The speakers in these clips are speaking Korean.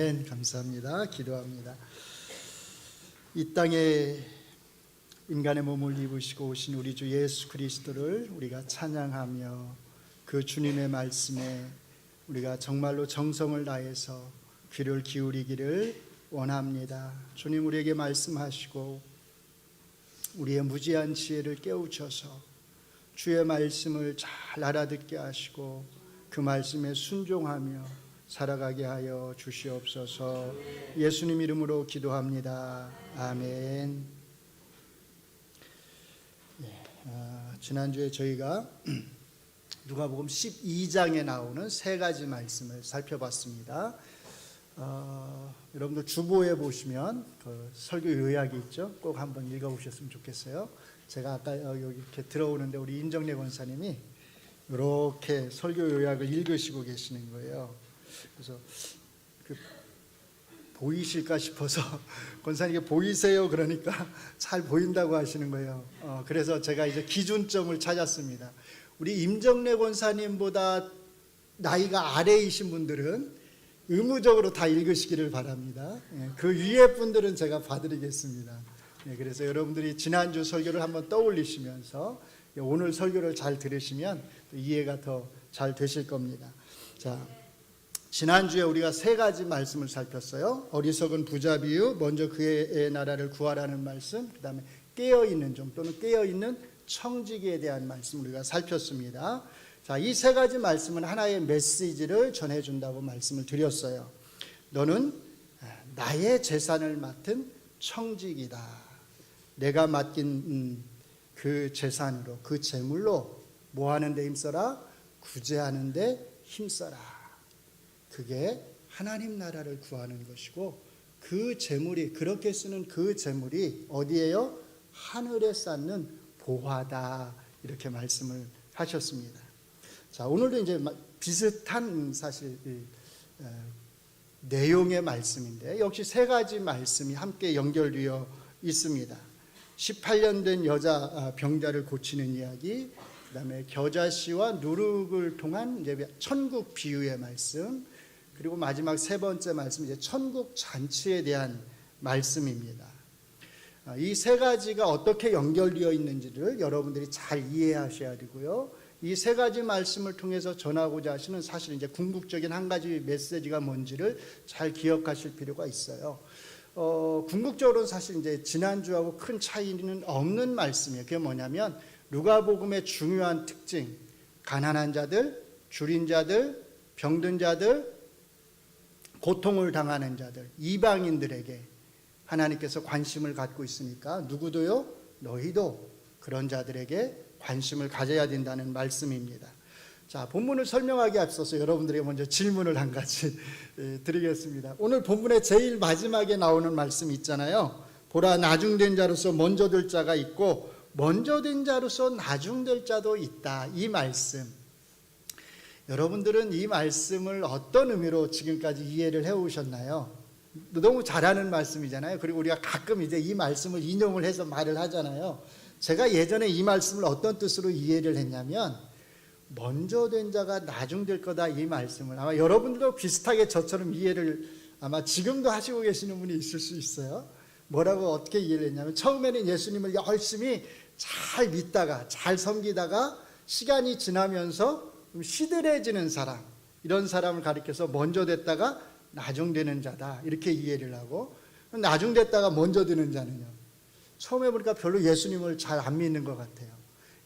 아멘. 감사합니다. 기도합니다. 이 땅에 인간의 몸을 입으시고 오신 우리 주 예수 그리스도를 우리가 찬양하며 그 주님의 말씀에 우리가 정말로 정성을 다해서 귀를 기울이기를 원합니다. 주님 우리에게 말씀하시고 우리의 무지한 지혜를 깨우쳐서 주의 말씀을 잘 알아듣게 하시고 그 말씀에 순종하며 살아가게 하여 주시옵소서. 예수님 이름으로 기도합니다. 아멘. 지난주에 저희가 누가복음 12장에 나오는 세 가지 말씀을 살펴봤습니다. 여러분들 주보에 보시면 그 설교 요약이 있죠. 꼭 한번 읽어보셨으면 좋겠어요. 제가 아까 여기 이렇게 들어오는데 우리 인정래 권사님이 이렇게 설교 요약을 읽으시고 계시는 거예요. 그래서 보이실까 싶어서 권사님께 보이세요 그러니까 잘 보인다고 하시는 거예요. 그래서 제가 이제 기준점을 찾았습니다. 우리 임정래 권사님보다 나이가 아래이신 분들은 의무적으로 다 읽으시기를 바랍니다. 그 위에 분들은 제가 봐드리겠습니다. 그래서 여러분들이 지난주 설교를 한번 떠올리시면서 오늘 설교를 잘 들으시면 이해가 더 잘 되실 겁니다. 자, 지난주에 우리가 세 가지 말씀을 살폈어요. 어리석은 부자 비유, 먼저 그의 나라를 구하라는 말씀, 그 다음에 깨어있는 종 또는 깨어있는 청지기에 대한 말씀 우리가 살폈습니다. 자, 이 세 가지 말씀은 하나의 메시지를 전해준다고 말씀을 드렸어요. 너는 나의 재산을 맡은 청지기다. 내가 맡긴 그 재산으로, 그 재물로 뭐 하는 데 힘써라? 구제하는 데 힘써라. 그게 하나님 나라를 구하는 것이고 그 재물이, 그렇게 쓰는 그 재물이 어디에요? 하늘에 쌓는 보화다. 이렇게 말씀을 하셨습니다. 자, 오늘도 이제 비슷한 사실 내용의 말씀인데 역시 세 가지 말씀이 함께 연결되어 있습니다. 18년 된 여자 병자를 고치는 이야기, 그 다음에 겨자씨와 누룩을 통한 이제 천국 비유의 말씀, 그리고 마지막 세 번째 말씀 이제 천국 잔치에 대한 말씀입니다. 이 세 가지가 어떻게 연결되어 있는지를 여러분들이 잘 이해하셔야 되고요. 이 세 가지 말씀을 통해서 전하고자 하시는 사실 이제 궁극적인 한 가지 메시지가 뭔지를 잘 기억하실 필요가 있어요. 궁극적으로는 사실 이제 지난주하고 큰 차이는 없는 말씀이에요. 그게 뭐냐면 누가복음의 중요한 특징, 가난한 자들, 줄인 자들, 병든 자들, 고통을 당하는 자들, 이방인들에게 하나님께서 관심을 갖고 있으니까 누구도요? 너희도 그런 자들에게 관심을 가져야 된다는 말씀입니다. 자, 본문을 설명하기 앞서서 여러분들에게 먼저 질문을 한 가지 드리겠습니다. 오늘 본문의 제일 마지막에 나오는 말씀 있잖아요. 보라, 나중된 자로서 먼저 될 자가 있고 먼저 된 자로서 나중될 자도 있다. 이 말씀, 여러분들은 이 말씀을 어떤 의미로 지금까지 이해를 해오셨나요? 너무 잘하는 말씀이잖아요. 그리고 우리가 가끔 이제 이 말씀을 인용을 해서 말을 하잖아요. 제가 예전에 이 말씀을 어떤 뜻으로 이해를 했냐면 먼저 된 자가 나중 될 거다, 이 말씀을 아마 여러분들도 비슷하게 저처럼 이해를 아마 지금도 하시고 계시는 분이 있을 수 있어요. 뭐라고 어떻게 이해를 했냐면 처음에는 예수님을 열심히 잘 믿다가 잘 섬기다가 시간이 지나면서 좀 시들해지는 사람, 이런 사람을 가리켜서 먼저 됐다가 나중 되는 자다, 이렇게 이해를 하고, 나중 됐다가 먼저 되는 자는요, 처음에 보니까 별로 예수님을 잘 안 믿는 것 같아요.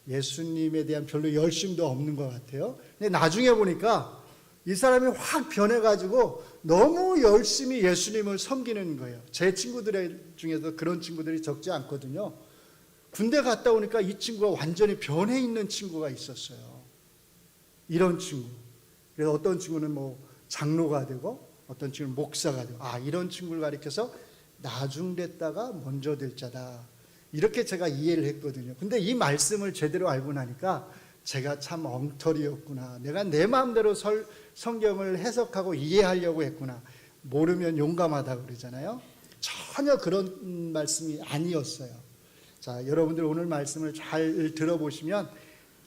예수님에 대한 별로 열심도 없는 것 같아요. 근데 나중에 보니까 이 사람이 확 변해가지고 너무 열심히 예수님을 섬기는 거예요. 제 친구들 중에서 그런 친구들이 적지 않거든요. 군대 갔다 오니까 이 친구가 완전히 변해 있는 친구가 있었어요. 이런 친구. 그래서 어떤 친구는 뭐 장로가 되고 어떤 친구는 목사가 되고, 이런 친구를 가리켜서 나중 됐다가 먼저 될 자다, 이렇게 제가 이해를 했거든요. 근데 이 말씀을 제대로 알고 나니까 제가 참 엉터리였구나. 내가 내 마음대로 성경을 해석하고 이해하려고 했구나. 모르면 용감하다고 그러잖아요. 전혀 그런 말씀이 아니었어요. 자, 여러분들 오늘 말씀을 잘 들어보시면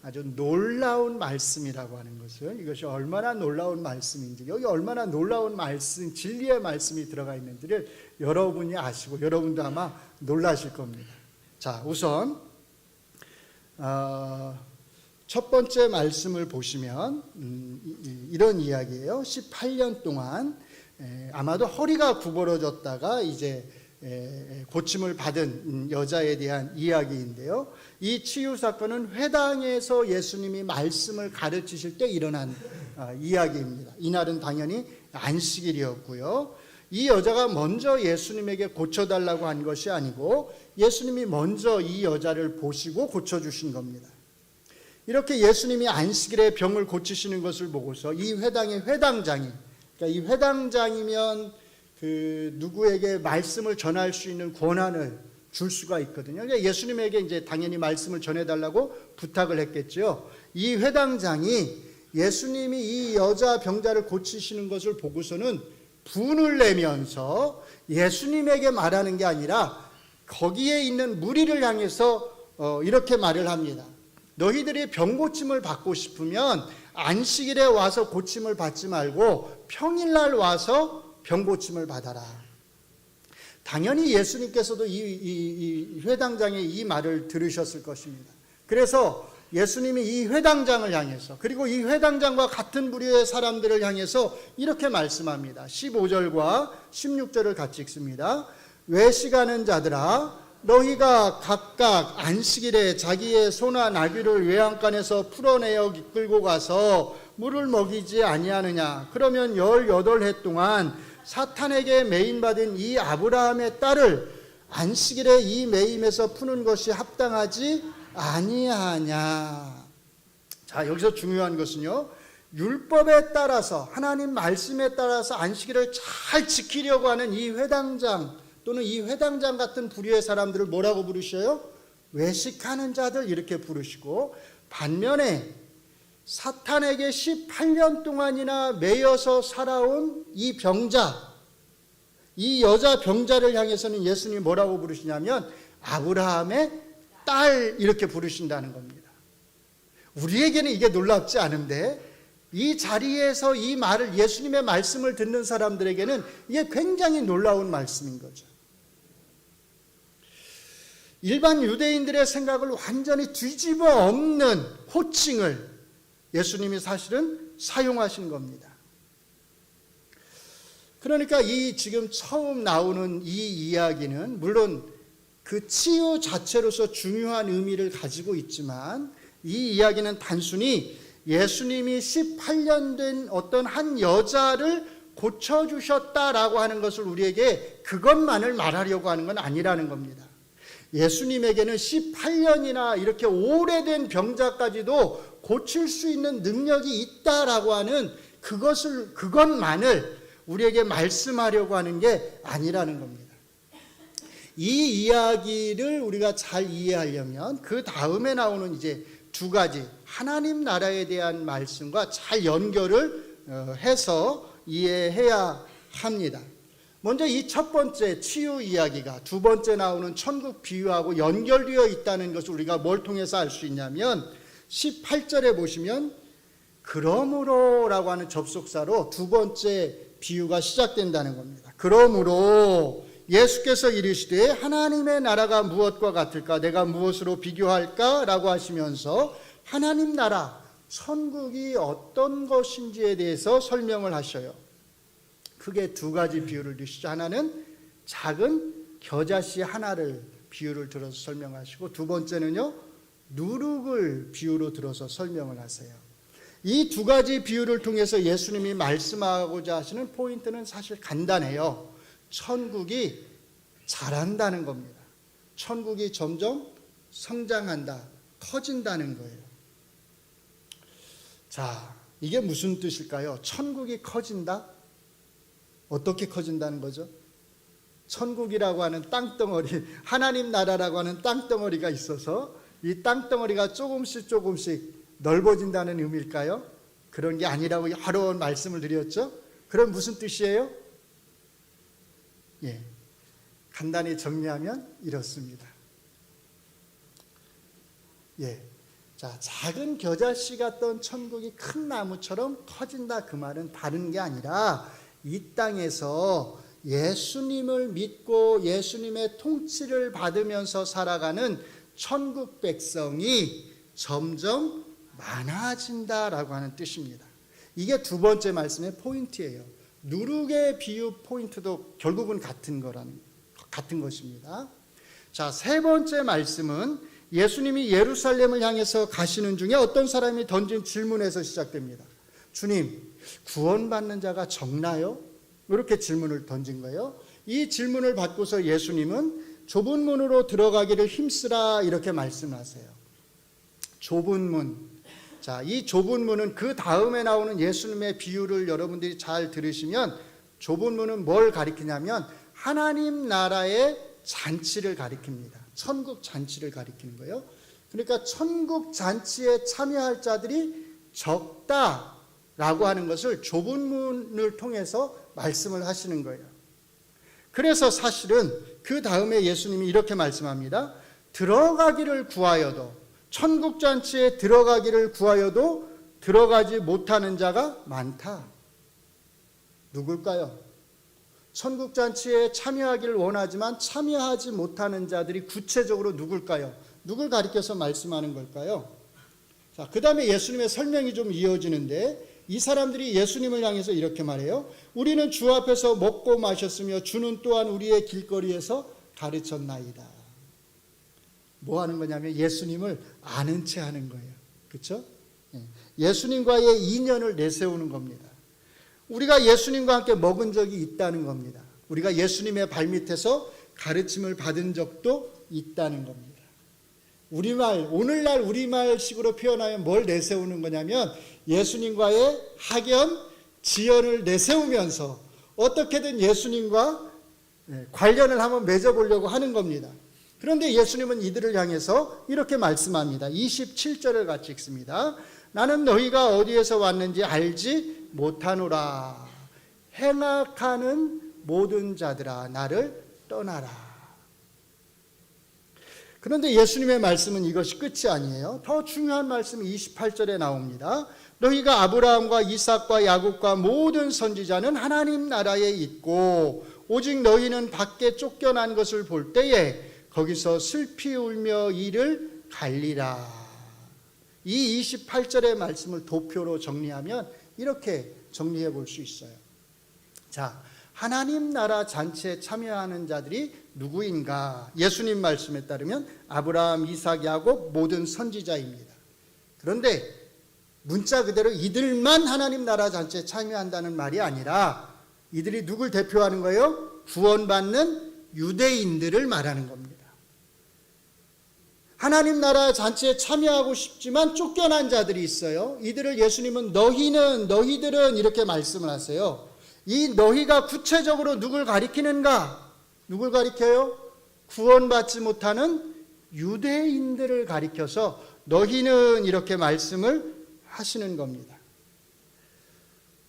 아주 놀라운 말씀이라고 하는 것을, 이것이 얼마나 놀라운 말씀인지, 여기 얼마나 놀라운 말씀, 진리의 말씀이 들어가 있는지를 여러분이 아시고 여러분도 아마 놀라실 겁니다. 자, 우선 첫 번째 말씀을 보시면 이런 이야기예요. 18년 동안 아마도 허리가 구부러졌다가 이제 고침을 받은 여자에 대한 이야기인데요. 이 치유 사건은 회당에서 예수님이 말씀을 가르치실 때 일어난 이야기입니다. 이날은 당연히 안식일이었고요. 이 여자가 먼저 예수님에게 고쳐달라고 한 것이 아니고 예수님이 먼저 이 여자를 보시고 고쳐주신 겁니다. 이렇게 예수님이 안식일에 병을 고치시는 것을 보고서 이 회당의 회당장이, 그러니까 이 회당장이면 누구에게 말씀을 전할 수 있는 권한을 줄 수가 있거든요. 그러니까 예수님에게 이제 당연히 말씀을 전해달라고 부탁을 했겠죠. 이 회당장이 예수님이 이 여자 병자를 고치시는 것을 보고서는 분을 내면서 예수님에게 말하는 게 아니라 거기에 있는 무리를 향해서 이렇게 말을 합니다. 너희들이 병 고침을 받고 싶으면 안식일에 와서 고침을 받지 말고 평일날 와서 병 고침을 받아라. 당연히 예수님께서도 이 회당장의 이 말을 들으셨을 것입니다. 그래서 예수님이 이 회당장을 향해서, 그리고 이 회당장과 같은 부류의 사람들을 향해서 이렇게 말씀합니다. 15절과 16절을 같이 읽습니다. 외식하는 자들아, 너희가 각각 안식일에 자기의 소나 나귀를 외양간에서 풀어내어 이끌고 가서 물을 먹이지 아니하느냐. 그러면 18해 동안 사탄에게 매인받은 이 아브라함의 딸을 안식일에 이 매임에서 푸는 것이 합당하지 아니하냐. 자, 여기서 중요한 것은요, 율법에 따라서, 하나님 말씀에 따라서 안식일을 잘 지키려고 하는 이 회당장 또는 이 회당장 같은 부류의 사람들을 뭐라고 부르셔요? 외식하는 자들, 이렇게 부르시고, 반면에 사탄에게 18년 동안이나 매여서 살아온 이 병자, 이 여자 병자를 향해서는 예수님이 뭐라고 부르시냐면 아브라함의 딸, 이렇게 부르신다는 겁니다. 우리에게는 이게 놀랍지 않은데 이 자리에서 이 말을, 예수님의 말씀을 듣는 사람들에게는 이게 굉장히 놀라운 말씀인 거죠. 일반 유대인들의 생각을 완전히 뒤집어 엎는 호칭을 예수님이 사실은 사용하신 겁니다. 그러니까 이 지금 처음 나오는 이 이야기는 물론 그 치유 자체로서 중요한 의미를 가지고 있지만, 이 이야기는 단순히 예수님이 18년 된 어떤 한 여자를 고쳐주셨다라고 하는 것을 우리에게 그것만을 말하려고 하는 건 아니라는 겁니다. 예수님에게는 18년이나 이렇게 오래된 병자까지도 고칠 수 있는 능력이 있다라고 하는 그것만을 우리에게 말씀하려고 하는 게 아니라는 겁니다. 이 이야기를 우리가 잘 이해하려면 그 다음에 나오는 이제 두 가지 하나님 나라에 대한 말씀과 잘 연결을 해서 이해해야 합니다. 먼저 이 첫 번째 치유 이야기가 두 번째 나오는 천국 비유하고 연결되어 있다는 것을 우리가 뭘 통해서 알 수 있냐면 18절에 보시면 그러므로 라고 하는 접속사로 두 번째 비유가 시작된다는 겁니다. 그러므로 예수께서 이르시되 하나님의 나라가 무엇과 같을까? 내가 무엇으로 비교할까? 라고 하시면서 하나님 나라, 천국이 어떤 것인지에 대해서 설명을 하셔요. 크게 두 가지 비유를 드시죠. 하나는 작은 겨자씨 하나를 비유를 들어서 설명하시고, 두 번째는요, 누룩을 비유로 들어서 설명을 하세요. 이 두 가지 비유를 통해서 예수님이 말씀하고자 하시는 포인트는 사실 간단해요. 천국이 자란다는 겁니다. 천국이 점점 성장한다, 커진다는 거예요. 자, 이게 무슨 뜻일까요? 천국이 커진다? 어떻게 커진다는 거죠? 천국이라고 하는 땅덩어리, 하나님 나라라고 하는 땅덩어리가 있어서 이 땅덩어리가 조금씩 넓어진다는 의미일까요? 그런 게 아니라고 여러 번 말씀을 드렸죠? 그럼 무슨 뜻이에요? 예, 간단히 정리하면 이렇습니다. 예, 자, 작은 겨자씨 같던 천국이 큰 나무처럼 커진다, 그 말은 다른 게 아니라 이 땅에서 예수님을 믿고 예수님의 통치를 받으면서 살아가는 천국 백성이 점점 많아진다라고 하는 뜻입니다. 이게 두 번째 말씀의 포인트예요. 누룩의 비유 포인트도 결국은 같은 것입니다. 자, 세 번째 말씀은 예수님이 예루살렘을 향해서 가시는 중에 어떤 사람이 던진 질문에서 시작됩니다. 주님, 구원받는 자가 적나요? 이렇게 질문을 던진 거예요. 이 질문을 받고서 예수님은 좁은 문으로 들어가기를 힘쓰라 이렇게 말씀하세요. 좁은 문. 자, 이 좁은 문은 그 다음에 나오는 예수님의 비유를 여러분들이 잘 들으시면 좁은 문은 뭘 가리키냐면 하나님 나라의 잔치를 가리킵니다. 천국 잔치를 가리키는 거예요. 그러니까 천국 잔치에 참여할 자들이 적다라고 하는 것을 좁은 문을 통해서 말씀을 하시는 거예요. 그래서 사실은 그 다음에 예수님이 이렇게 말씀합니다. 들어가기를 구하여도, 천국 잔치에 들어가기를 구하여도 들어가지 못하는 자가 많다. 누굴까요? 천국 잔치에 참여하기를 원하지만 참여하지 못하는 자들이 구체적으로 누굴까요? 누굴 가리켜서 말씀하는 걸까요? 자, 그 다음에 예수님의 설명이 좀 이어지는데 이 사람들이 예수님을 향해서 이렇게 말해요. 우리는 주 앞에서 먹고 마셨으며 주는 또한 우리의 길거리에서 가르쳤나이다. 뭐 하는 거냐면 예수님을 아는 체 하는 거예요. 그렇죠? 예수님과의 인연을 내세우는 겁니다. 우리가 예수님과 함께 먹은 적이 있다는 겁니다. 우리가 예수님의 발밑에서 가르침을 받은 적도 있다는 겁니다. 우리말, 오늘날 우리말식으로 표현하면 뭘 내세우는 거냐면 예수님과의 학연, 지연을 내세우면서 어떻게든 예수님과 관련을 한번 맺어보려고 하는 겁니다. 그런데 예수님은 이들을 향해서 이렇게 말씀합니다. 27절을 같이 읽습니다. 나는 너희가 어디에서 왔는지 알지 못하노라. 행악하는 모든 자들아 나를 떠나라. 그런데 예수님의 말씀은 이것이 끝이 아니에요. 더 중요한 말씀이 28절에 나옵니다. 너희가 아브라함과 이삭과 야곱과 모든 선지자는 하나님 나라에 있고 오직 너희는 밖에 쫓겨난 것을 볼 때에 거기서 슬피 울며 이를 갈리라. 이 28절의 말씀을 도표로 정리하면 이렇게 정리해 볼 수 있어요. 자, 하나님 나라 잔치에 참여하는 자들이 누구인가? 예수님 말씀에 따르면 아브라함, 이삭, 야곱 모든 선지자입니다. 그런데 문자 그대로 이들만 하나님 나라 잔치에 참여한다는 말이 아니라 이들이 누굴 대표하는 거예요? 구원받는 유대인들을 말하는 겁니다. 하나님 나라 잔치에 참여하고 싶지만 쫓겨난 자들이 있어요. 이들을 예수님은 너희들은 이렇게 말씀을 하세요. 이 너희가 구체적으로 누굴 가리키는가? 누굴 가리켜요? 구원받지 못하는 유대인들을 가리켜서 너희는 이렇게 말씀을 하시는 겁니다.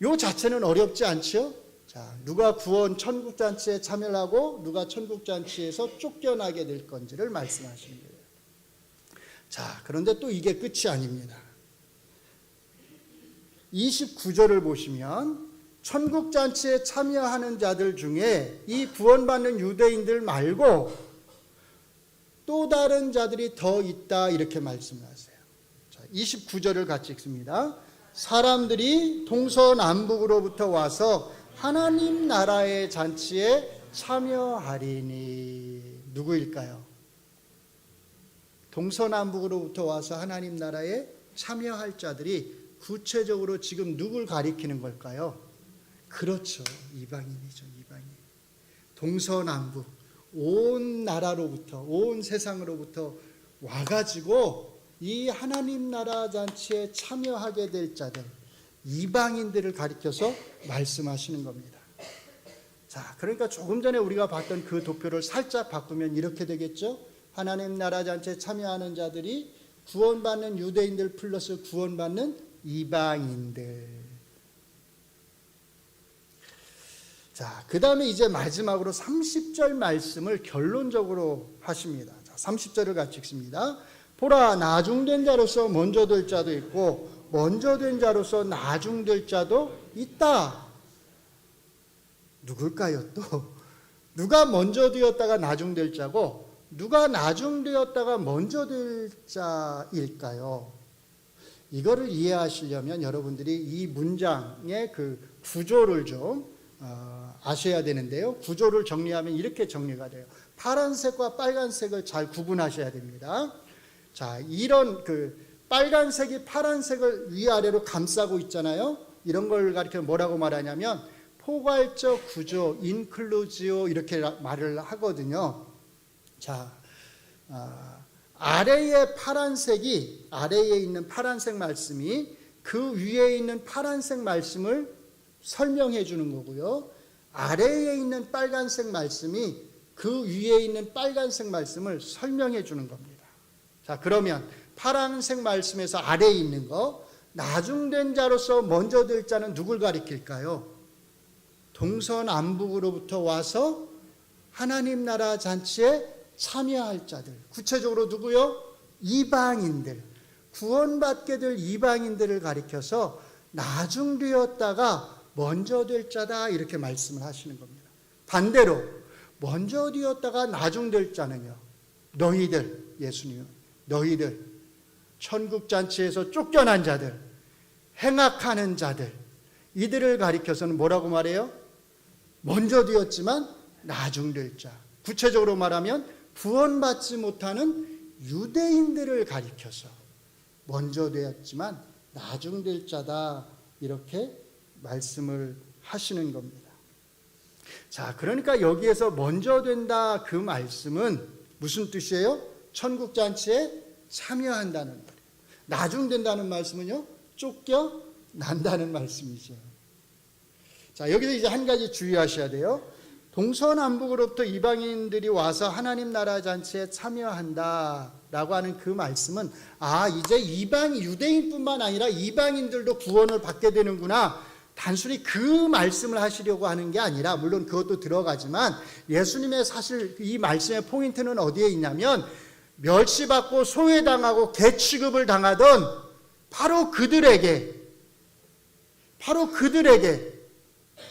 요 자체는 어렵지 않죠? 자, 누가 구원 천국잔치에 참여를 하고 누가 천국잔치에서 쫓겨나게 될 건지를 말씀하시는 거예요. 자, 그런데 또 이게 끝이 아닙니다. 29절을 보시면 천국잔치에 참여하는 자들 중에 이 구원받는 유대인들 말고 또 다른 자들이 더 있다 이렇게 말씀하세요. 자, 29절을 같이 읽습니다. 사람들이 동서남북으로부터 와서 하나님 나라의 잔치에 참여하리니. 누구일까요? 동서남북으로부터 와서 하나님 나라에 참여할 자들이 구체적으로 지금 누굴 가리키는 걸까요? 그렇죠. 이방인이죠. 이방인. 동서남북 온 나라로부터 온 세상으로부터 와가지고 이 하나님 나라 잔치에 참여하게 될 자들, 이방인들을 가리켜서 말씀하시는 겁니다. 자, 그러니까 조금 전에 우리가 봤던 그 도표를 살짝 바꾸면 이렇게 되겠죠? 하나님 나라 잔치에 참여하는 자들이 구원받는 유대인들 플러스 구원받는 이방인들. 자, 그 다음에 이제 마지막으로 30절 말씀을 결론적으로 하십니다. 자, 30절을 같이 읽습니다. 보라, 나중된 자로서 먼저 될 자도 있고 먼저 된 자로서 나중될 자도 있다. 누굴까요 또? 누가 먼저 되었다가 나중될 자고 누가 나중되었다가 먼저 될 자일까요? 이거를 이해하시려면 여러분들이 이 문장의 그 구조를 좀 아셔야 되는데요. 구조를 정리하면 이렇게 정리가 돼요. 파란색과 빨간색을 잘 구분하셔야 됩니다. 자, 이런 그 빨간색이 파란색을 위아래로 감싸고 있잖아요. 이런 걸 가리켜 뭐라고 말하냐면 포괄적 구조, 인클루지오 이렇게 말을 하거든요. 자, 아래에 파란색이 아래에 있는 파란색 말씀이 그 위에 있는 파란색 말씀을 설명해 주는 거고요. 아래에 있는 빨간색 말씀이 그 위에 있는 빨간색 말씀을 설명해 주는 겁니다. 자, 그러면 파란색 말씀에서 아래에 있는 거, 나중된 자로서 먼저 될 자는 누굴 가리킬까요? 동서남북으로부터 와서 하나님 나라 잔치에 참여할 자들. 구체적으로 누구요? 이방인들. 구원받게 될 이방인들을 가리켜서 나중되었다가 먼저 될 자다 이렇게 말씀을 하시는 겁니다. 반대로 먼저 되었다가 나중될 자는요. 너희들, 예수님, 너희들 천국잔치에서 쫓겨난 자들, 행악하는 자들, 이들을 가리켜서는 뭐라고 말해요? 먼저 되었지만 나중될 자. 구체적으로 말하면 구원받지 못하는 유대인들을 가리켜서 먼저 되었지만 나중될 자다 이렇게 말씀을 하시는 겁니다. 자, 그러니까 여기에서 먼저 된다 그 말씀은 무슨 뜻이에요? 천국잔치에 참여한다는 말이에요. 나중된다는 말씀은요, 쫓겨난다는 말씀이죠. 자, 여기서 이제 한 가지 주의하셔야 돼요. 동서남북으로부터 이방인들이 와서 하나님 나라 잔치에 참여한다라고 하는 그 말씀은 이제 유대인뿐만 아니라 이방인들도 구원을 받게 되는구나. 단순히 그 말씀을 하시려고 하는 게 아니라, 물론 그것도 들어가지만 예수님의 사실 이 말씀의 포인트는 어디에 있냐면 멸시받고 소외당하고 개취급을 당하던 바로 그들에게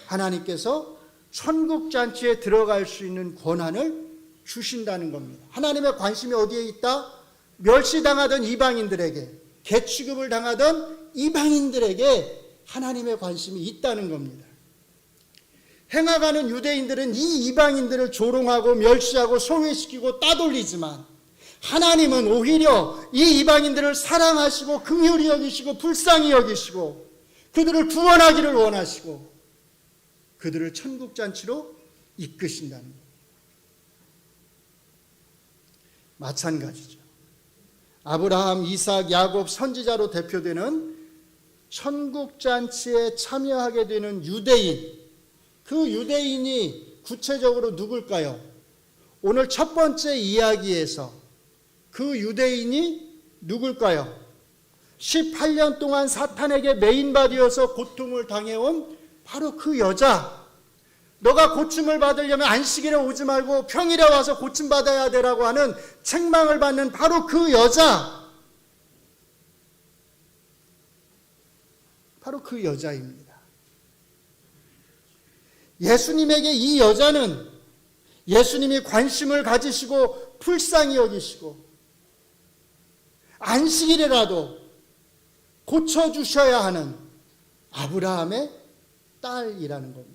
하나님께서 천국잔치에 들어갈 수 있는 권한을 주신다는 겁니다. 하나님의 관심이 어디에 있다? 멸시당하던 이방인들에게, 개취급을 당하던 이방인들에게 하나님의 관심이 있다는 겁니다. 행악하는 유대인들은 이 이방인들을 조롱하고 멸시하고 소외시키고 따돌리지만 하나님은 오히려 이 이방인들을 사랑하시고 긍휼히 여기시고 불쌍히 여기시고 그들을 구원하기를 원하시고 그들을 천국잔치로 이끄신다는 것. 마찬가지죠. 아브라함, 이삭, 야곱 선지자로 대표되는 천국잔치에 참여하게 되는 유대인, 그 유대인이 구체적으로 누굴까요? 오늘 첫 번째 이야기에서 그 유대인이 누굴까요? 18년 동안 사탄에게 메인바디여서 고통을 당해온 바로 그 여자. 너가 고침을 받으려면 안식일에 오지 말고 평일에 와서 고침받아야 되라고 하는 책망을 받는 바로 그 여자. 바로 그 여자입니다. 예수님에게 이 여자는 예수님이 관심을 가지시고 불쌍히 여기시고 안식일이라도 고쳐주셔야 하는 아브라함의 딸이라는 겁니다.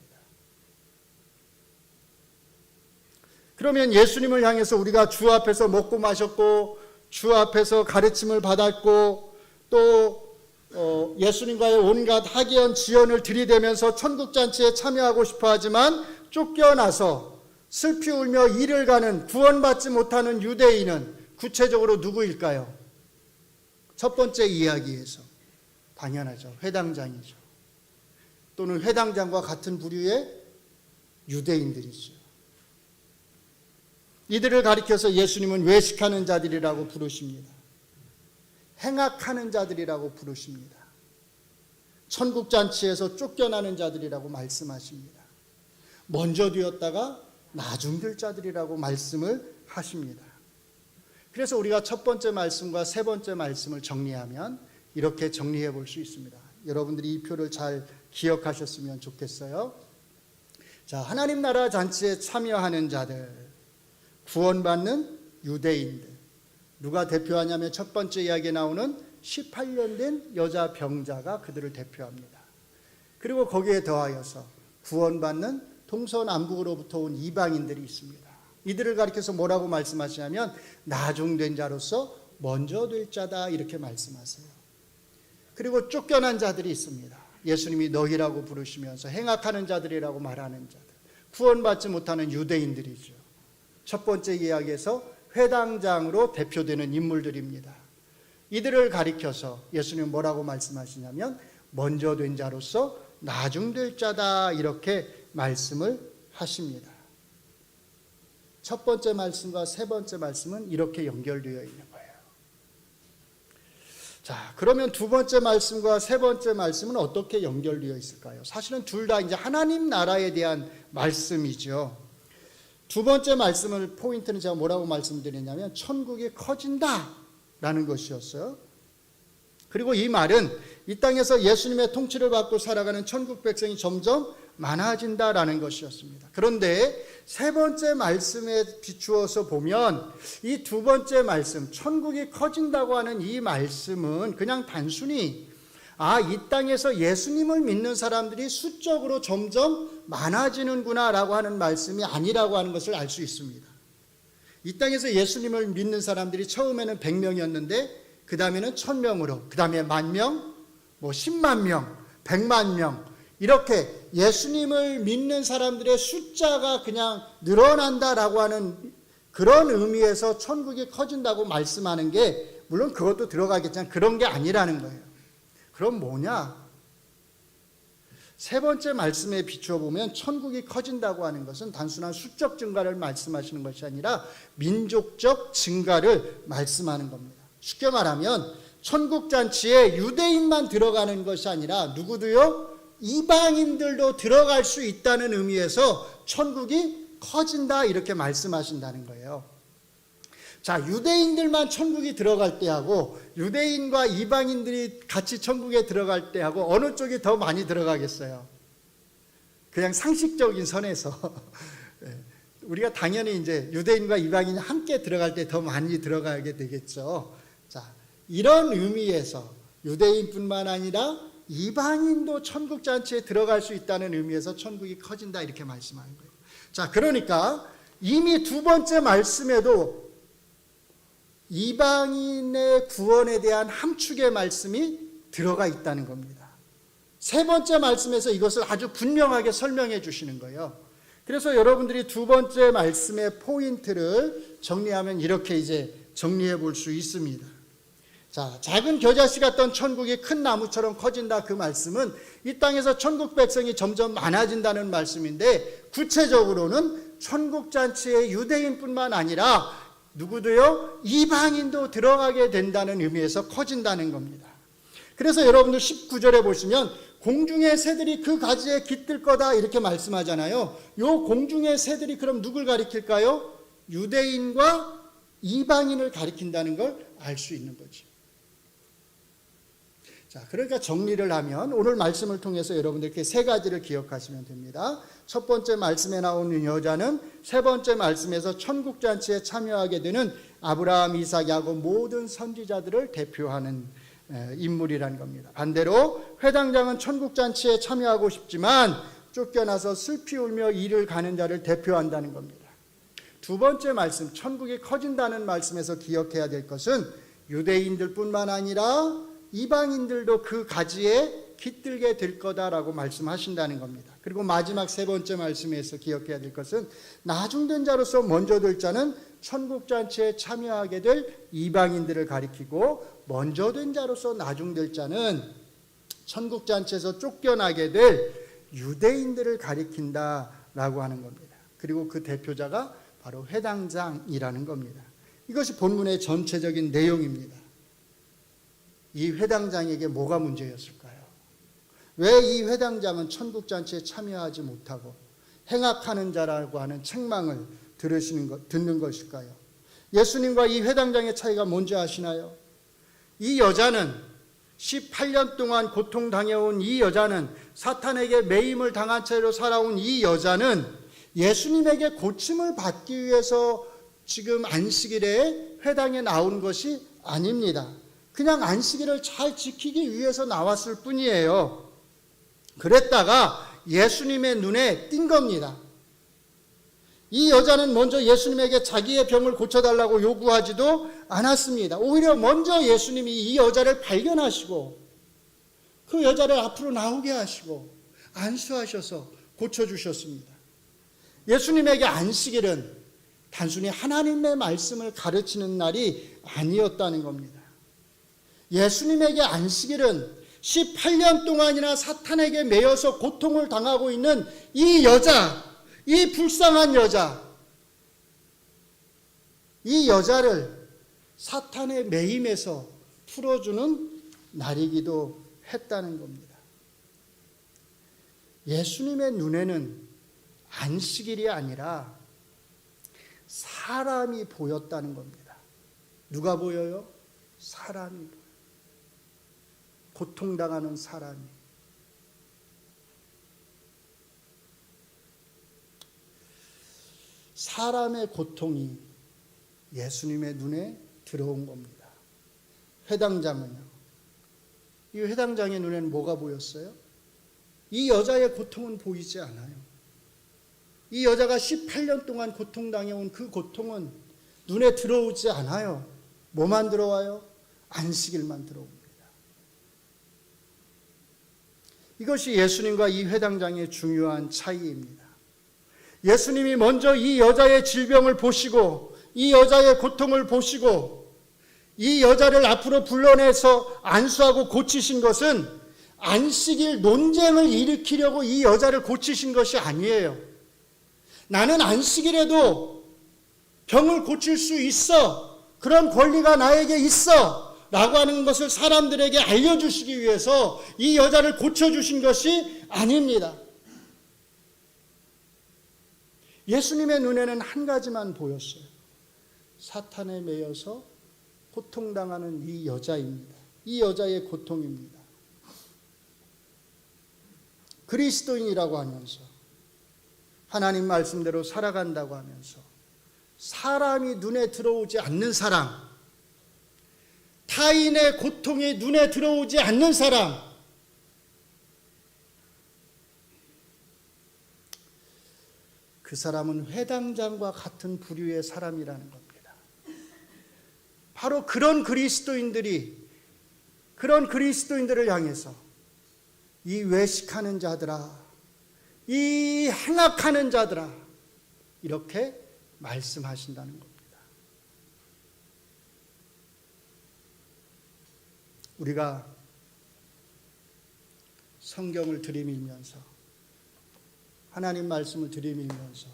그러면 예수님을 향해서 우리가 주 앞에서 먹고 마셨고 주 앞에서 가르침을 받았고 또 예수님과의 온갖 학연 지연을 들이대면서 천국잔치에 참여하고 싶어 하지만 쫓겨나서 슬피 울며 이를 가는 구원받지 못하는 유대인은 구체적으로 누구일까요? 첫 번째 이야기에서 당연하죠. 회당장이죠. 또는 회당장과 같은 부류의 유대인들이죠. 이들을 가리켜서 예수님은 외식하는 자들이라고 부르십니다. 행악하는 자들이라고 부르십니다. 천국잔치에서 쫓겨나는 자들이라고 말씀하십니다. 먼저 되었다가 나중될 자들이라고 말씀을 하십니다. 그래서 우리가 첫 번째 말씀과 세 번째 말씀을 정리하면 이렇게 정리해 볼 수 있습니다. 여러분들이 이 표를 잘 기억하셨으면 좋겠어요. 자, 하나님 나라 잔치에 참여하는 자들, 구원받는 유대인들, 누가 대표하냐면 첫 번째 이야기에 나오는 18년 된 여자 병자가 그들을 대표합니다. 그리고 거기에 더하여서 구원받는 동서남북으로부터 온 이방인들이 있습니다. 이들을 가리켜서 뭐라고 말씀하시냐면 나중된 자로서 먼저 될 자다 이렇게 말씀하세요. 그리고 쫓겨난 자들이 있습니다. 예수님이 너희라고 부르시면서 행악하는 자들이라고 말하는 자들, 구원받지 못하는 유대인들이죠. 첫 번째 이야기에서 회당장으로 대표되는 인물들입니다. 이들을 가리켜서 예수님은 뭐라고 말씀하시냐면 먼저 된 자로서 나중될 자다 이렇게 말씀을 하십니다. 첫 번째 말씀과 세 번째 말씀은 이렇게 연결되어 있는 거예요. 자, 그러면 두 번째 말씀과 세 번째 말씀은 어떻게 연결되어 있을까요? 사실은 둘 다 이제 하나님 나라에 대한 말씀이죠. 두 번째 말씀을 포인트는 제가 뭐라고 말씀드렸냐면 천국이 커진다라는 것이었어요. 그리고 이 말은 이 땅에서 예수님의 통치를 받고 살아가는 천국 백성이 점점 많아진다라는 것이었습니다. 그런데 세 번째 말씀에 비추어서 보면 이 두 번째 말씀, 천국이 커진다고 하는 이 말씀은 그냥 단순히 이 땅에서 예수님을 믿는 사람들이 수적으로 점점 많아지는구나라고 하는 말씀이 아니라고 하는 것을 알 수 있습니다. 이 땅에서 예수님을 믿는 사람들이 처음에는 100명이었는데 그 다음에는 1000명으로, 그 다음에 10,000명, 10만 명, 100만 명 이렇게 예수님을 믿는 사람들의 숫자가 그냥 늘어난다라고 하는 그런 의미에서 천국이 커진다고 말씀하는 게 물론 그것도 들어가겠지만 그런 게 아니라는 거예요. 그럼 뭐냐? 세 번째 말씀에 비추어 보면 천국이 커진다고 하는 것은 단순한 수적 증가를 말씀하시는 것이 아니라 민족적 증가를 말씀하는 겁니다. 쉽게 말하면 천국 잔치에 유대인만 들어가는 것이 아니라 누구도요? 이방인들도 들어갈 수 있다는 의미에서 천국이 커진다 이렇게 말씀하신다는 거예요. 자, 유대인들만 천국이 들어갈 때하고 유대인과 이방인들이 같이 천국에 들어갈 때하고 어느 쪽이 더 많이 들어가겠어요? 그냥 상식적인 선에서 우리가 당연히 이제 유대인과 이방인이 함께 들어갈 때 더 많이 들어가게 되겠죠. 자, 이런 의미에서 유대인뿐만 아니라 이방인도 천국 잔치에 들어갈 수 있다는 의미에서 천국이 커진다 이렇게 말씀하는 거예요. 자, 그러니까 이미 두 번째 말씀에도 이방인의 구원에 대한 함축의 말씀이 들어가 있다는 겁니다. 세 번째 말씀에서 이것을 아주 분명하게 설명해 주시는 거예요. 그래서 여러분들이 두 번째 말씀의 포인트를 정리하면 이렇게 이제 정리해 볼 수 있습니다. 자, 작은 겨자씨 같던 천국이 큰 나무처럼 커진다 그 말씀은 이 땅에서 천국 백성이 점점 많아진다는 말씀인데 구체적으로는 천국 잔치에 유대인뿐만 아니라 누구도요? 이방인도 들어가게 된다는 의미에서 커진다는 겁니다. 그래서 여러분들 19절에 보시면 공중의 새들이 그 가지에 깃들 거다 이렇게 말씀하잖아요. 요 공중의 새들이 그럼 누굴 가리킬까요? 유대인과 이방인을 가리킨다는 걸 알 수 있는 거죠. 자, 그러니까 정리를 하면 오늘 말씀을 통해서 여러분들께 세 가지를 기억하시면 됩니다. 첫 번째 말씀에 나오는 여자는 세 번째 말씀에서 천국잔치에 참여하게 되는 아브라함, 이삭, 야곱 모든 선지자들을 대표하는 인물이라는 겁니다. 반대로 회당장은 천국잔치에 참여하고 싶지만 쫓겨나서 슬피 울며 이를 가는 자를 대표한다는 겁니다. 두 번째 말씀, 천국이 커진다는 말씀에서 기억해야 될 것은 유대인들뿐만 아니라 이방인들도 그 가지에 깃들게 될 거다라고 말씀하신다는 겁니다. 그리고 마지막 세 번째 말씀에서 기억해야 될 것은 나중된 자로서 먼저 될 자는 천국잔치에 참여하게 될 이방인들을 가리키고 먼저 된 자로서 나중될 자는 천국잔치에서 쫓겨나게 될 유대인들을 가리킨다라고 하는 겁니다. 그리고 그 대표자가 바로 회당장이라는 겁니다. 이것이 본문의 전체적인 내용입니다. 이 회당장에게 뭐가 문제였을까요? 왜 이 회당장은 천국잔치에 참여하지 못하고 행악하는 자라고 하는 책망을 듣는 것일까요? 예수님과 이 회당장의 차이가 뭔지 아시나요? 이 여자는 18년 동안 고통당해온 이 여자는, 사탄에게 매임을 당한 채로 살아온 이 여자는 예수님에게 고침을 받기 위해서 지금 안식일에 회당에 나온 것이 아닙니다. 그냥 안식일을 잘 지키기 위해서 나왔을 뿐이에요. 그랬다가 예수님의 눈에 띈 겁니다. 이 여자는 먼저 예수님에게 자기의 병을 고쳐달라고 요구하지도 않았습니다. 오히려 먼저 예수님이 이 여자를 발견하시고 그 여자를 앞으로 나오게 하시고 안수하셔서 고쳐주셨습니다. 예수님에게 안식일은 단순히 하나님의 말씀을 가르치는 날이 아니었다는 겁니다. 예수님에게 안식일은 18년 동안이나 사탄에게 매여서 고통을 당하고 있는 이 여자, 이 불쌍한 여자, 이 여자를 사탄의 매임에서 풀어주는 날이기도 했다는 겁니다. 예수님의 눈에는 안식일이 아니라 사람이 보였다는 겁니다. 누가 보여요? 사람이 보여요. 고통당하는 사람이. 사람의 고통이 예수님의 눈에 들어온 겁니다. 회당장은요. 이 회당장의 눈에는 뭐가 보였어요? 이 여자의 고통은 보이지 않아요. 이 여자가 18년 동안 고통당해온 그 고통은 눈에 들어오지 않아요. 뭐만 들어와요? 안식일만 들어옵니다. 이것이 예수님과 이 회당장의 중요한 차이입니다. 예수님이 먼저 이 여자의 질병을 보시고 이 여자의 고통을 보시고 이 여자를 앞으로 불러내서 안수하고 고치신 것은 안식일 논쟁을 일으키려고 이 여자를 고치신 것이 아니에요. 나는 안식일에도 병을 고칠 수 있어. 그런 권리가 나에게 있어. 라고 하는 것을 사람들에게 알려주시기 위해서 이 여자를 고쳐주신 것이 아닙니다. 예수님의 눈에는 한 가지만 보였어요. 사탄에 매여서 고통당하는 이 여자입니다. 이 여자의 고통입니다. 그리스도인이라고 하면서 하나님 말씀대로 살아간다고 하면서 사람이 눈에 들어오지 않는 사람, 타인의 고통이 눈에 들어오지 않는 사람, 그 사람은 회당장과 같은 부류의 사람이라는 겁니다. 바로 그런 그리스도인들을 향해서 이 외식하는 자들아, 이 행악하는 자들아, 이렇게 말씀하신다는 겁니다. 우리가 성경을 들이밀면서 하나님 말씀을 들이밀면서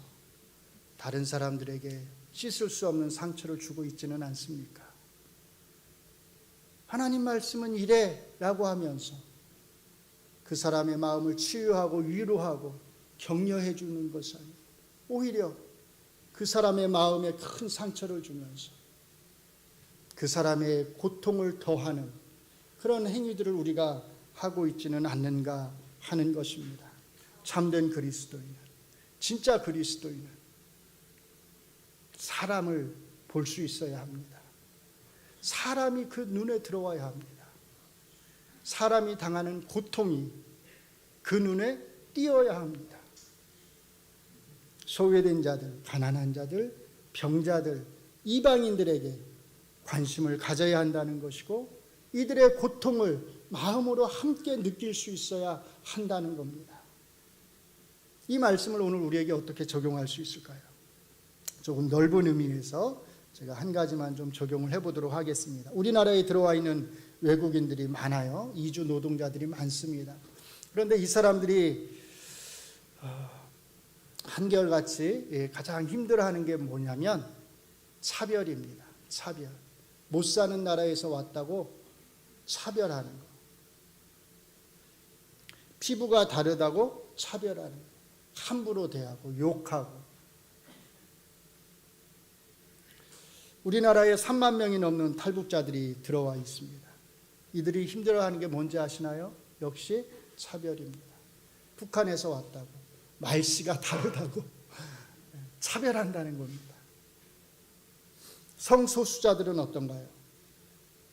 다른 사람들에게 씻을 수 없는 상처를 주고 있지는 않습니까? 하나님 말씀은 이래라고 하면서 그 사람의 마음을 치유하고 위로하고 격려해 주는 것이 아니고 오히려 그 사람의 마음에 큰 상처를 주면서 그 사람의 고통을 더하는 그런 행위들을 우리가 하고 있지는 않는가 하는 것입니다. 참된 그리스도인은, 진짜 그리스도인은 사람을 볼 수 있어야 합니다. 사람이 그 눈에 들어와야 합니다. 사람이 당하는 고통이 그 눈에 띄어야 합니다. 소외된 자들, 가난한 자들, 병자들, 이방인들에게 관심을 가져야 한다는 것이고 이들의 고통을 마음으로 함께 느낄 수 있어야 한다는 겁니다. 이 말씀을 오늘 우리에게 어떻게 적용할 수 있을까요? 조금 넓은 의미에서 제가 한 가지만 좀 적용을 해보도록 하겠습니다. 우리나라에 들어와 있는 외국인들이 많아요. 이주 노동자들이 많습니다. 그런데 이 사람들이 한결같이 가장 힘들어하는 게 뭐냐면 차별입니다. 차별. 못 사는 나라에서 왔다고 차별하는 거. 피부가 다르다고 차별하는 거. 함부로 대하고 욕하고. 우리나라에 3만 명이 넘는 탈북자들이 들어와 있습니다. 이들이 힘들어하는 게 뭔지 아시나요? 역시 차별입니다. 북한에서 왔다고, 말씨가 다르다고 차별한다는 겁니다. 성소수자들은 어떤가요?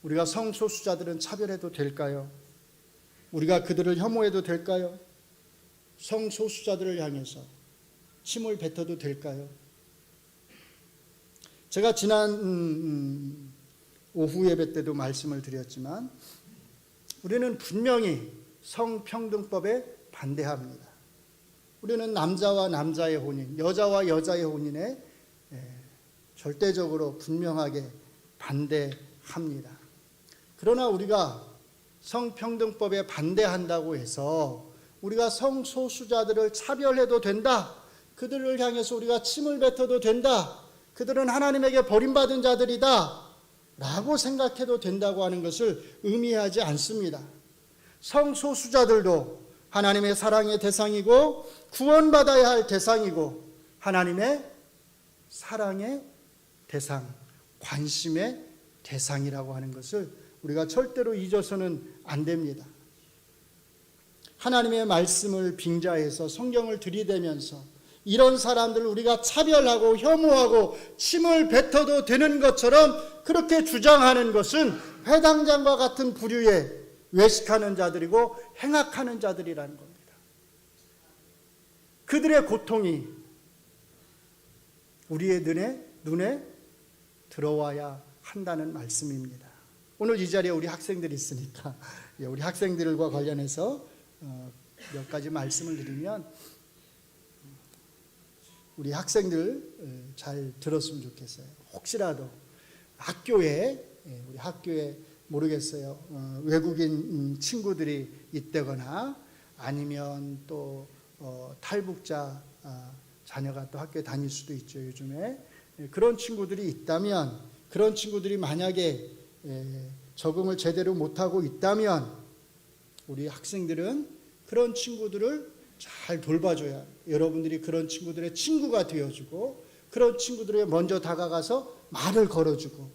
우리가 성소수자들은 차별해도 될까요? 우리가 그들을 혐오해도 될까요? 성소수자들을 향해서 침을 뱉어도 될까요? 제가 지난 오후 예배 때도 말씀을 드렸지만 우리는 분명히 성평등법에 반대합니다. 우리는 남자와 남자의 혼인, 여자와 여자의 혼인에 절대적으로 분명하게 반대합니다. 그러나 우리가 성평등법에 반대한다고 해서 우리가 성소수자들을 차별해도 된다, 그들을 향해서 우리가 침을 뱉어도 된다, 그들은 하나님에게 버림받은 자들이다 라고 생각해도 된다고 하는 것을 의미하지 않습니다. 성소수자들도 하나님의 사랑의 대상이고 구원받아야 할 대상이고 하나님의 사랑의 대상, 관심의 대상이라고 하는 것을 우리가 절대로 잊어서는 안 됩니다. 하나님의 말씀을 빙자해서 성경을 들이대면서 이런 사람들을 우리가 차별하고 혐오하고 침을 뱉어도 되는 것처럼 그렇게 주장하는 것은 회당장과 같은 부류의 외식하는 자들이고 행악하는 자들이라는 겁니다. 그들의 고통이 우리의 눈에 들어와야 한다는 말씀입니다. 오늘 이 자리에 우리 학생들이 있으니까 우리 학생들과 관련해서 몇 가지 말씀을 드리면 우리 학생들 잘 들었으면 좋겠어요. 혹시라도 우리 학교에 모르겠어요. 외국인 친구들이 있다거나 아니면 또 탈북자 자녀가 또 학교에 다닐 수도 있죠. 요즘에 그런 친구들이 있다면, 그런 친구들이 만약에 적응을 제대로 못하고 있다면 우리 학생들은 그런 친구들을 잘 돌봐줘야, 여러분들이 그런 친구들의 친구가 되어주고 그런 친구들에게 먼저 다가가서 말을 걸어주고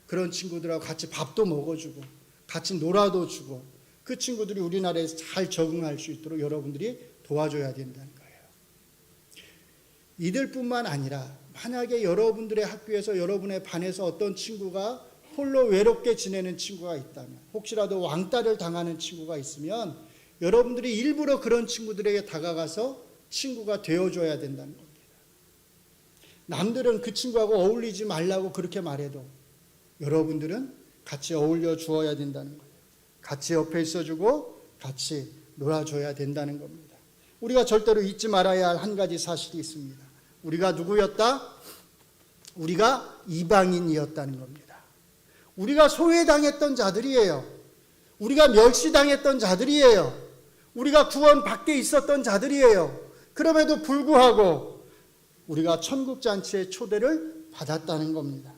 그런 친구들하고 같이 밥도 먹어주고 같이 놀아도 주고 그 친구들이 우리나라에서 잘 적응할 수 있도록 여러분들이 도와줘야 된다는 거예요. 이들뿐만 아니라 만약에 여러분들의 학교에서 여러분의 반에서 어떤 친구가 홀로 외롭게 지내는 친구가 있다면, 혹시라도 왕따를 당하는 친구가 있으면 여러분들이 일부러 그런 친구들에게 다가가서 친구가 되어줘야 된다는 겁니다. 남들은 그 친구하고 어울리지 말라고 그렇게 말해도 여러분들은 같이 어울려 주어야 된다는 거예요. 같이 옆에 있어주고 같이 놀아줘야 된다는 겁니다. 우리가 절대로 잊지 말아야 할 한 가지 사실이 있습니다. 우리가 누구였다? 우리가 이방인이었다는 겁니다. 우리가 소외당했던 자들이에요. 우리가 멸시당했던 자들이에요. 우리가 구원 밖에 있었던 자들이에요. 그럼에도 불구하고 우리가 천국잔치의 초대를 받았다는 겁니다.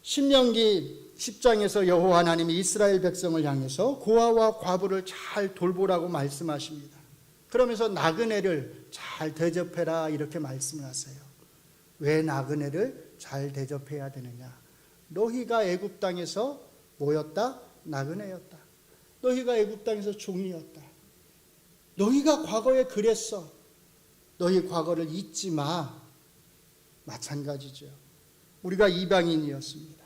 신명기 10장에서 여호와 하나님이 이스라엘 백성을 향해서 고아와 과부를 잘 돌보라고 말씀하십니다. 그러면서 나그네를 잘 대접해라 이렇게 말씀을 하세요. 왜 나그네를 잘 대접해야 되느냐? 너희가 애굽 땅에서 뭐였다? 나그네였다. 너희가 애굽 땅에서 종이었다. 너희가 과거에 그랬어. 너희 과거를 잊지 마. 마찬가지죠. 우리가 이방인이었습니다.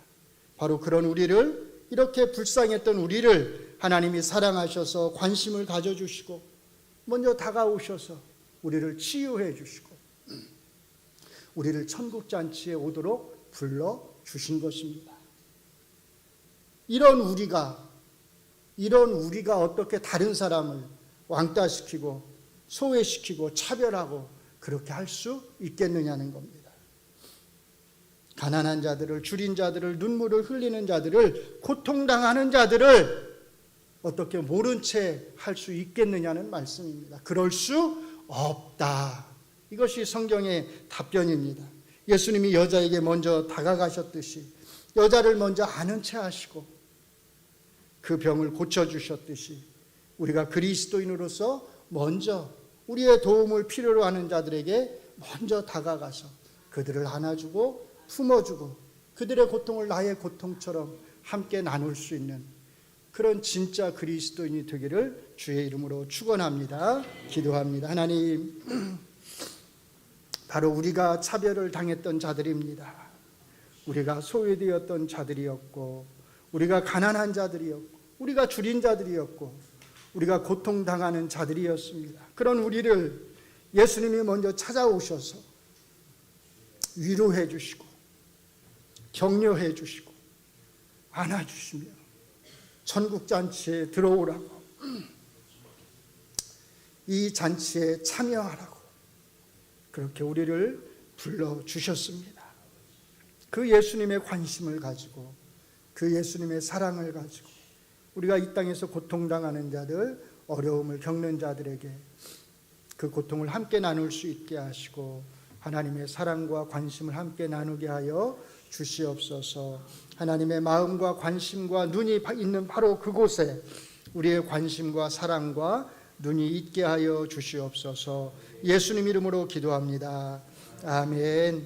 바로 그런 우리를, 이렇게 불쌍했던 우리를 하나님이 사랑하셔서 관심을 가져주시고 먼저 다가오셔서 우리를 치유해 주시고 우리를 천국잔치에 오도록 불러주신 것입니다. 이런 우리가 어떻게 다른 사람을 왕따시키고 소외시키고 차별하고 그렇게 할 수 있겠느냐는 겁니다. 가난한 자들을, 줄인 자들을, 눈물을 흘리는 자들을, 고통당하는 자들을 어떻게 모른 채 할 수 있겠느냐는 말씀입니다. 그럴 수 없다. 이것이 성경의 답변입니다. 예수님이 여자에게 먼저 다가가셨듯이 여자를 먼저 아는 채 하시고 그 병을 고쳐주셨듯이 우리가 그리스도인으로서 먼저 우리의 도움을 필요로 하는 자들에게 먼저 다가가서 그들을 안아주고 품어주고 그들의 고통을 나의 고통처럼 함께 나눌 수 있는 그런 진짜 그리스도인이 되기를 주의 이름으로 축원합니다. 기도합니다. 하나님, 바로 우리가 차별을 당했던 자들입니다. 우리가 소외되었던 자들이었고, 우리가 가난한 자들이었고, 우리가 줄인 자들이었고, 우리가 고통당하는 자들이었습니다. 그런 우리를 예수님이 먼저 찾아오셔서 위로해 주시고 격려해 주시고 안아주시며 천국잔치에 들어오라고, 이 잔치에 참여하라고 그렇게 우리를 불러주셨습니다. 그 예수님의 관심을 가지고, 그 예수님의 사랑을 가지고 우리가 이 땅에서 고통당하는 자들, 어려움을 겪는 자들에게 그 고통을 함께 나눌 수 있게 하시고 하나님의 사랑과 관심을 함께 나누게 하여 주시옵소서. 하나님의 마음과 관심과 눈이 있는 바로 그곳에 우리의 관심과 사랑과 눈이 있게 하여 주시옵소서. 예수님 이름으로 기도합니다. 아멘.